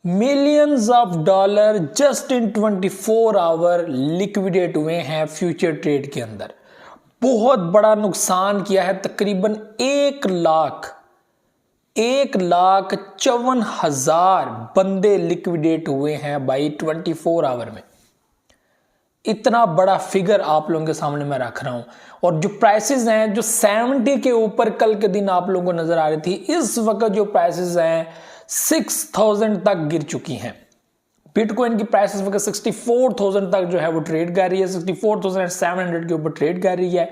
Millions of dollar just in 24 hour liquidate हुए हैं future trade के अंदर। बहुत बड़ा नुकसान किया है। तकरीबन 1,54,000 बंदे लिक्विडेट हुए हैं भाई 24 आवर में। इतना बड़ा फिगर आप लोगों के सामने मैं रख रहा हूं। और जो प्राइसेस हैं जो 70 के ऊपर कल के दिन आप लोगों को नजर आ रही थी, इस वक्त जो प्राइसेस हैं 6000 तक गिर चुकी हैं। बिटकॉइन की प्राइस इस वक्त 64,000 तक जो है वो ट्रेड कर रही है, 64,700 के ऊपर ट्रेड कर रही है।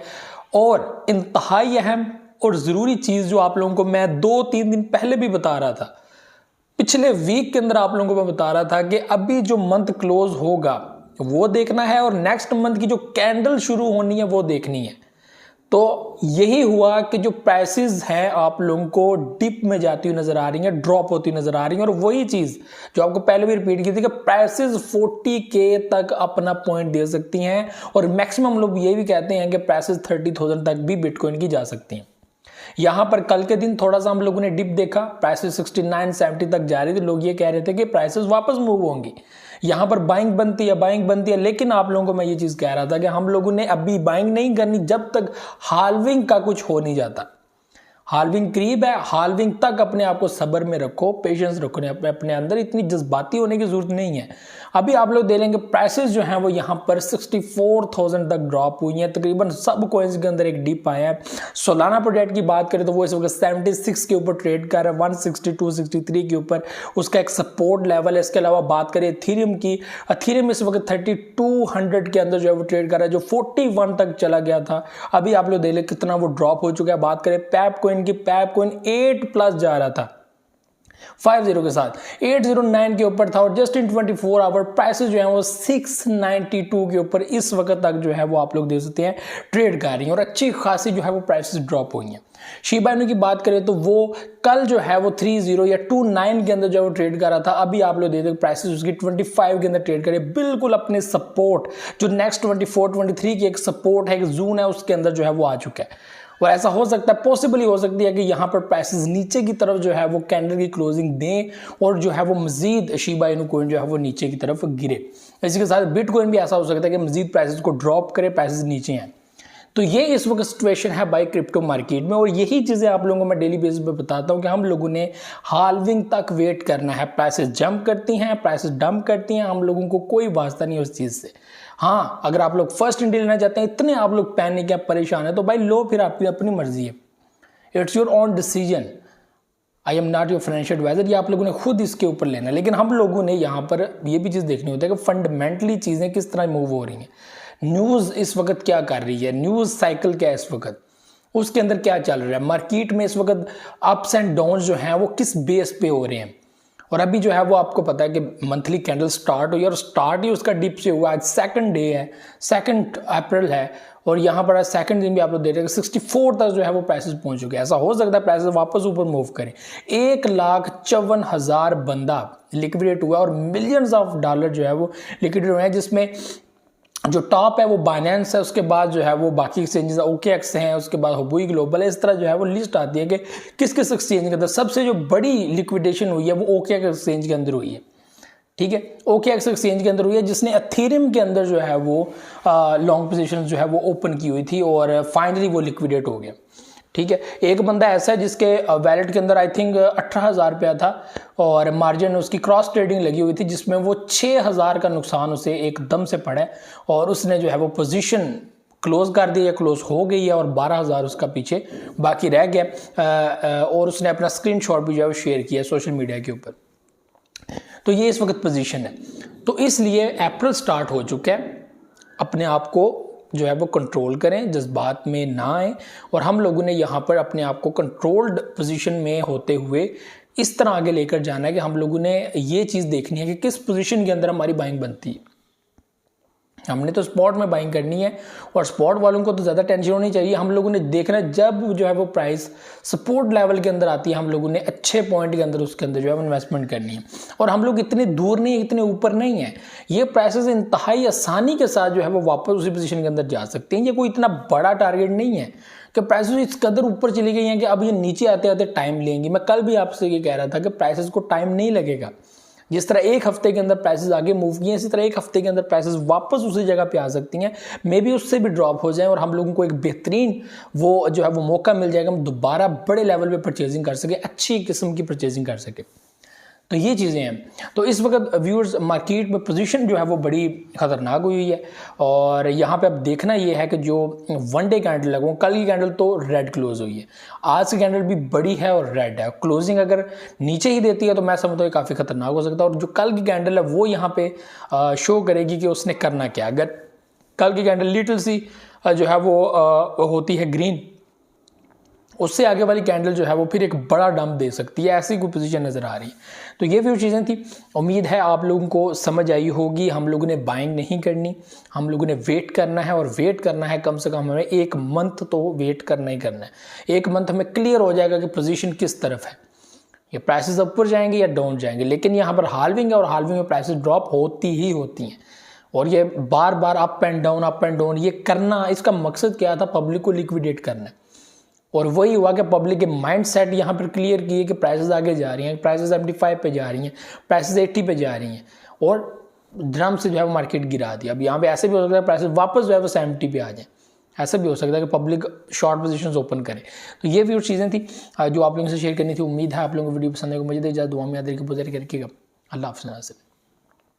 और इंतहाई अहम और जरूरी चीज जो आप लोगों को मैं 2-3 दिन पहले भी बता रहा था, पिछले वीक के अंदर आप लोगों को मैं बता रहा था कि अभी जो मंथ क्लोज होगा वो देखना है और नेक्स्ट मंथ की जो कैंडल शुरू होनी है वो देखनी है। तो यही हुआ कि जो प्राइसेस हैं आप लोगों को डिप में जाती हुई नजर आ रही हैं, ड्रॉप होती नजर आ रही हैं। और वही चीज जो आपको पहले भी रिपीट की थी कि प्राइसेस 40K तक अपना पॉइंट दे सकती हैं और मैक्सिमम लोग ये भी कहते हैं कि प्राइसेस 30,000 तक भी बिटकॉइन की जा सकती हैं। यहां पर कल के दिन थोड़ा सा हम लोगों ने डिप देखा, प्राइसेस 69-70 तक जा रही थी। लोग ये कह रहे थे कि प्राइसेस वापस मूव होंगी, यहां पर बाइंग बनती है। लेकिन आप लोगों को मैं ये चीज कह रहा था कि हम लोगों ने अभी बाइंग नहीं करनी जब तक हाल्विंग का कुछ हो नहीं जाता। हाल्विंग करीब है, हाल्विंग तक अपने आप को सब्र में रखो, पेशेंस रखो अपने अंदर। इतनी जज्बाती होने की जरूरत नहीं है। अभी आप लोग देख लेंगे प्राइसेस जो हैं वो यहाँ पर 64,000 तक ड्रॉप हुई हैं। तकरीबन सब कॉइन्स के अंदर एक डिप आया है। सोलाना प्रोजेक्ट की बात करें तो वो इस वक्त 76 के ऊपर ट्रेड कर रहा है, 162-63 के ऊपर उसका एक सपोर्ट लेवल है। इसके अलावा बात करें एथेरियम की, एथेरियम इस वक्त 3200 के अंदर जो है वो ट्रेड कर रहा है, जो 41 तक चला गया था। अभी आप लोग देख लें कितना वो ड्रॉप हो चुका है। बात करें पैप कॉइन की, पैप कॉइन 8+ जा रहा था 50 के साथ, 809 के ऊपर था और जस्ट इन 24 आवर प्राइसेस जो है वो 692 के ऊपर इस वक्त तक जो है वो आप लोग देख सकते हैं ट्रेड कर रही हैं और अच्छी खासी जो है वो प्राइसेस ड्रॉप हुई हैं। शिबा इनू की बात करें तो वो कल जो है वो 30 या 29 के अंदर जो वो ट्रेड कर रहा था। अभी आप लोग देखते हैं प्राइसेस उसकी 25 के अंदर ट्रेड करे, बिल्कुल अपने सपोर्ट जो नेक्स्ट 24-23 की एक सपोर्ट है, एक जोन है, उसके अंदर जो है वो आ चुका है। और ऐसा हो सकता है, पॉसिबली हो सकती है कि यहाँ पर प्राइसेस नीचे की तरफ जो है वो कैंडल की क्लोजिंग दें और जो है वो मजीद शिबा इनू कॉइन जो है वो नीचे की तरफ गिरे। इसी के साथ बिटकॉइन भी ऐसा हो सकता है कि मजीद प्राइसेस को ड्रॉप करे, प्राइसेस नीचे हैं। तो ये इस वक्त सिचुएशन है बाई क्रिप्टो मार्केट में और यही चीज़ें आप लोगों को मैं डेली बेसिस पे बताता हूँ कि हम लोगों ने हाल्विंग तक वेट करना है। प्राइसेस जंप करती हैं, प्राइसेस डंप करती हैं, हम लोगों को कोई वास्ता नहीं उस चीज़ से। हाँ, अगर आप लोग फर्स्ट एंट्री लेना चाहते हैं, इतने आप लोग पैनिक या परेशान है तो भाई लो, फिर आपकी अपनी मर्जी है। It's your own decision. I am not your financial advisor. ये आप लोगों ने खुद इसके ऊपर लेना है। लेकिन हम लोगों ने यहाँ पर ये भी चीज़ देखनी होती है कि फंडामेंटली चीज़ें किस तरह मूव हो रही हैं। न्यूज़ इस वक्त क्या कर रही है, न्यूज़ साइकिल क्या है इस वक्त, उसके अंदर क्या चल रहा है मार्केट में इस वक्त, अप्स एंड डाउन्स जो हैं वो किस बेस पे हो रहे हैं। और अभी जो है वो आपको पता है कि मंथली कैंडल स्टार्ट हुई और स्टार्ट ही उसका डिप से हुआ। आज सेकंड डे है, 2 अप्रैल है और यहाँ पर आज सेकंड दिन भी आप लोग देख रहे हैं 64 तक जो है वो प्राइसेस पहुंच चुके हैं। ऐसा हो सकता है प्राइसेस वापस ऊपर मूव करें। 1,54,000 बंदा लिक्विडेट हुआ और मिलियंस ऑफ डॉलर जो है वो लिक्विडेट हुए हैं, जिसमें जो टॉप है वो बाइनेंस है, उसके बाद जो है वो बाकी एक्सचेंजेस OKX हैं, उसके बाद हुबुई ग्लोबल है। इस तरह जो है वो लिस्ट आती है कि किस किस एक्सचेंज के अंदर सबसे जो बड़ी लिक्विडेशन हुई है वो OKX एक्सचेंज के अंदर हुई है। ठीक है, OKX एक्सचेंज के अंदर हुई है, जिसने एथेरियम के अंदर जो है वो लॉन्ग पोजीशन जो है वो ओपन की हुई थी और फाइनली वो लिक्विडेट हो गया। ठीक है, एक बंदा ऐसा है जिसके वैलेट के अंदर आई थिंक 18,000 रुपया था और मार्जिन उसकी क्रॉस ट्रेडिंग लगी हुई थी, जिसमें वो 6,000 का नुकसान उसे एकदम से पड़ा और उसने जो है वो पोजीशन क्लोज कर दी है, क्लोज हो गई है और 12,000 उसका पीछे बाकी रह गया। और उसने अपना स्क्रीनशॉट भी जो है वो शेयर किया सोशल मीडिया के ऊपर। तो ये इस वक्त पोजीशन है। तो इसलिए अप्रैल स्टार्ट हो चुका है, अपने आप को जो है वो कंट्रोल करें, जज्बात में ना आए। और हम लोगों ने यहाँ पर अपने आप को कंट्रोल्ड पोजीशन में होते हुए इस तरह आगे लेकर जाना है कि हम लोगों ने ये चीज़ देखनी है कि किस पोजीशन के अंदर हमारी बाइंग बनती है। हमने तो स्पॉट में बाइंग करनी है और स्पॉट वालों को तो ज़्यादा टेंशन होनी चाहिए। हम लोगों ने देखना है जब जो है वो प्राइस सपोर्ट लेवल के अंदर आती है, हम लोगों ने अच्छे पॉइंट के अंदर उसके अंदर जो है इन्वेस्टमेंट करनी है। और हम लोग इतने दूर नहीं है, इतने ऊपर नहीं है। ये प्राइसेस इंतहाई आसानी के साथ जो है वो वापस उसी पोजीशन के अंदर जा सकते हैं। ये कोई इतना बड़ा टारगेट नहीं है कि प्राइसेस इस कदर ऊपर चली गई हैं कि अब ये नीचे आते आते टाइम लेंगी। मैं कल भी आपसे ये कह रहा था कि प्राइसेस को टाइम नहीं लगेगा। जिस तरह एक हफ्ते के अंदर प्राइसेस आगे मूव किए, इसी तरह एक हफ्ते के अंदर प्राइसेस वापस उसी जगह पे आ सकती हैं, मे बी उससे भी ड्रॉप हो जाएं और हम लोगों को एक बेहतरीन वो जो है वो मौका मिल जाएगा, हम दोबारा बड़े लेवल पे परचेजिंग कर सके, अच्छी किस्म की परचेजिंग कर सके। तो ये चीज़ें हैं। तो इस वक्त व्यूअर्स मार्केट में पोजीशन जो है वो बड़ी ख़तरनाक हुई है और यहाँ पे अब देखना ये है कि जो वन डे कैंडल लगो, कल की कैंडल तो रेड क्लोज हुई है, आज की कैंडल भी बड़ी है और रेड है, क्लोजिंग अगर नीचे ही देती है तो मैं समझता हूँ काफ़ी खतरनाक हो सकता है। और जो कल की कैंडल है वो यहाँ पे शो करेगी कि उसने करना क्या। अगर कल की कैंडल लिटिल सी जो है वो होती है ग्रीन, उससे आगे वाली कैंडल जो है वो फिर एक बड़ा डंप दे सकती है, ऐसी कोई पोजीशन नज़र आ रही है। तो ये भी चीज़ें थी, उम्मीद है आप लोगों को समझ आई होगी। हम लोगों ने बाइंग नहीं करनी, हम लोगों ने वेट करना है, और वेट करना है कम से कम हमें 1 मंथ तो वेट करना ही करना है। 1 मंथ हमें क्लियर हो जाएगा कि पोजीशन किस तरफ है, ये प्राइसेस ऊपर जाएंगे या डाउन जाएंगे। लेकिन यहाँ पर हाल्विंग है और हाल्विंग में प्राइसेस ड्रॉप होती ही होती हैं, और ये बार बार अप एंड डाउन ये करना, इसका मकसद क्या था, पब्लिक को लिक्विडेट करना है। और वही हुआ कि पब्लिक के माइंड सेट यहाँ पर क्लियर किए कि प्राइसेस आगे जा रही हैं, प्राइसेस 75 पे जा रही हैं, प्राइसेस 80 पे जा रही हैं, और ड्रम से जो है वो मार्केट गिरा दिया। अब यहाँ पे ऐसे भी हो सकता है प्राइसेस वापस जो है वो 70 पे आ जाए, ऐसा भी हो सकता है कि पब्लिक शॉर्ट पोजीशंस ओपन करे। तो ये भी और चीज़ें थी जो आप लोगों से शेयर करनी थी। उम्मीद है आप लोगों को वीडियो पसंद आएगी। मुझे इजाज़त, दुआ में याद रखिएगा। अल्लाह हाफ़िज़।